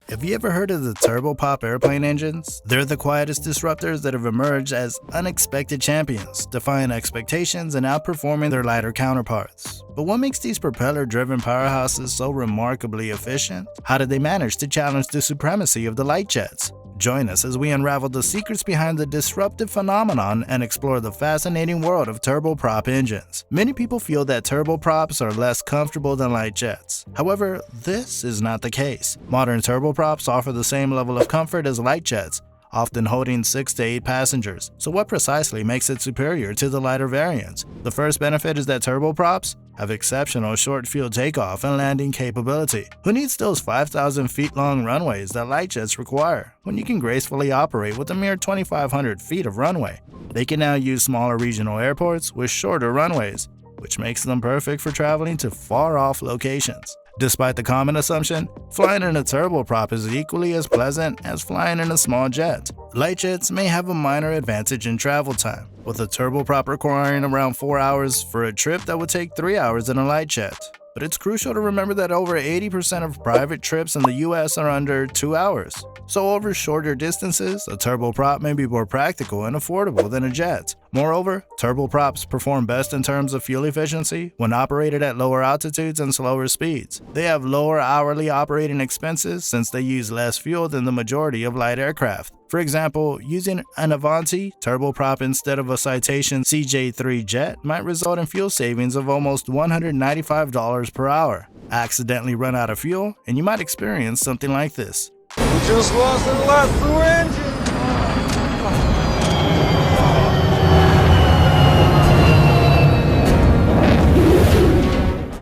Have you ever heard of the turboprop airplane engines? They're the quietest disruptors that have emerged as unexpected champions, defying expectations and outperforming their lighter counterparts. But what makes these propeller-driven powerhouses so remarkably efficient? How did they manage to challenge the supremacy of the light jets? Join us as we unravel the secrets behind the disruptive phenomenon and explore the fascinating world of turboprop engines. Many people feel that turboprops are less comfortable than light jets. However, this is not the case. Modern turboprops offer the same level of comfort as light jets, often holding 6 to 8 passengers. So what precisely makes it superior to the lighter variants? The first benefit is that turboprops have exceptional short field takeoff and landing capability. Who needs those 5,000 feet long runways that light jets require when you can gracefully operate with a mere 2,500 feet of runway? They can now use smaller regional airports with shorter runways, which makes them perfect for traveling to far-off locations. Despite the common assumption, flying in a turboprop is equally as pleasant as flying in a small jet. Light jets may have a minor advantage in travel time, with a turboprop requiring around 4 hours for a trip that would take 3 hours in a light jet. But it's crucial to remember that over 80% of private trips in the US are under 2 hours. So over shorter distances, a turboprop may be more practical and affordable than a jet. Moreover, turboprops perform best in terms of fuel efficiency when operated at lower altitudes and slower speeds. They have lower hourly operating expenses since they use less fuel than the majority of light aircraft. For example, using an Avanti turboprop instead of a Citation CJ3 jet might result in fuel savings of almost $195 per hour. Accidentally run out of fuel, and you might experience something like this. We just lost the last 2 engines!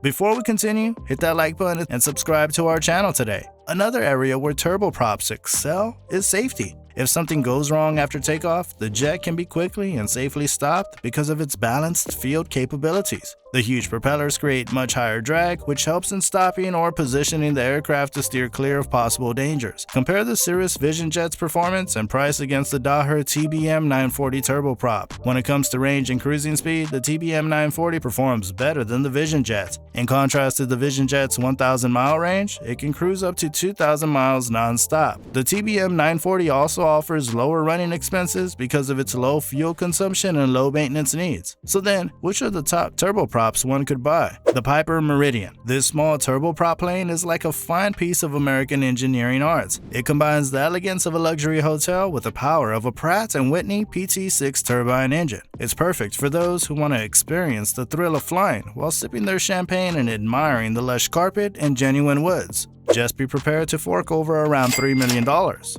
Before we continue, hit that like button and subscribe to our channel today. Another area where turboprops excel is safety. If something goes wrong after takeoff, the jet can be quickly and safely stopped because of its balanced field capabilities. The huge propellers create much higher drag, which helps in stopping or positioning the aircraft to steer clear of possible dangers. Compare the Cirrus Vision Jet's performance and price against the Daher TBM 940 turboprop. When it comes to range and cruising speed, the TBM 940 performs better than the Vision Jet. In contrast to the Vision Jet's 1,000-mile range, it can cruise up to 2,000 miles non-stop. The TBM 940 also offers lower running expenses because of its low fuel consumption and low maintenance needs. So then, which are the top turboprops one could buy? The Piper Meridian. This small turboprop plane is like a fine piece of American engineering art. It combines the elegance of a luxury hotel with the power of a Pratt & Whitney PT6 turbine engine. It's perfect for those who want to experience the thrill of flying while sipping their champagne and admiring the lush carpet and genuine woods. Just be prepared to fork over around $3 million,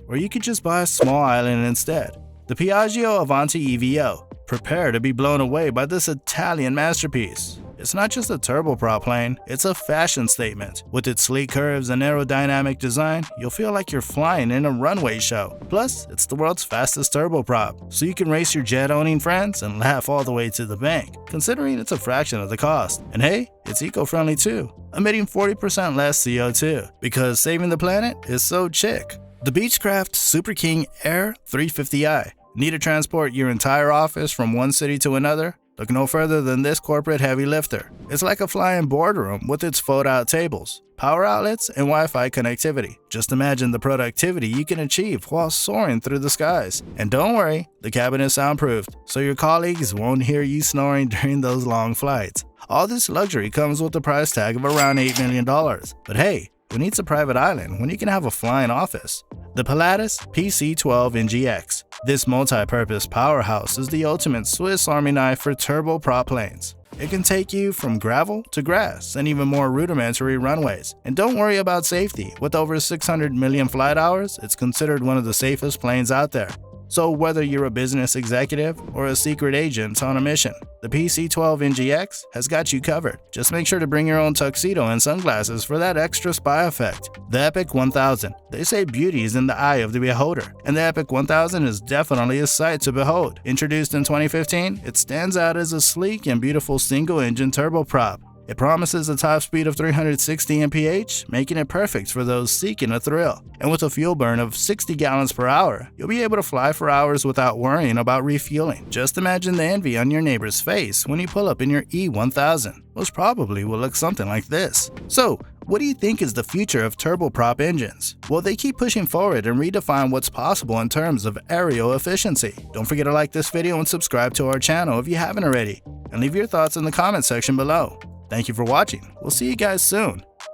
or you could just buy a small island instead. The Piaggio Avanti EVO. Prepare to be blown away by this Italian masterpiece. It's not just a turboprop plane, it's a fashion statement. With its sleek curves and aerodynamic design, you'll feel like you're flying in a runway show. Plus, it's the world's fastest turboprop, so you can race your jet-owning friends and laugh all the way to the bank, considering it's a fraction of the cost. And hey, it's eco-friendly too, emitting 40% less CO2, because saving the planet is so chic. The Beechcraft Super King Air 350i. Need to transport your entire office from one city to another? Look no further than this corporate heavy lifter. It's like a flying boardroom with its fold-out tables, power outlets, and Wi-Fi connectivity. Just imagine the productivity you can achieve while soaring through the skies. And don't worry, the cabin is soundproofed, so your colleagues won't hear you snoring during those long flights. All this luxury comes with a price tag of around $8 million. But hey, who needs a private island when you can have a flying office? The Pilatus PC-12 NGX. This multi-purpose powerhouse is the ultimate Swiss Army knife for turboprop planes. It can take you from gravel to grass and even more rudimentary runways. And don't worry about safety. With over 600 million flight hours, it's considered one of the safest planes out there. So whether you're a business executive or a secret agent on a mission, the PC-12 NGX has got you covered. Just make sure to bring your own tuxedo and sunglasses for that extra spy effect. The Epic 1000. They say beauty is in the eye of the beholder, and the Epic 1000 is definitely a sight to behold. Introduced in 2015, it stands out as a sleek and beautiful single-engine turboprop. It promises a top speed of 360 mph, making it perfect for those seeking a thrill. And with a fuel burn of 60 gallons per hour, you'll be able to fly for hours without worrying about refueling. Just imagine the envy on your neighbor's face when you pull up in your E1000. Most probably will look something like this. So, what do you think is the future of turboprop engines? Well, they keep pushing forward and redefine what's possible in terms of aerial efficiency. Don't forget to like this video and subscribe to our channel if you haven't already. And leave your thoughts in the comment section below. Thank you for watching. We'll see you guys soon.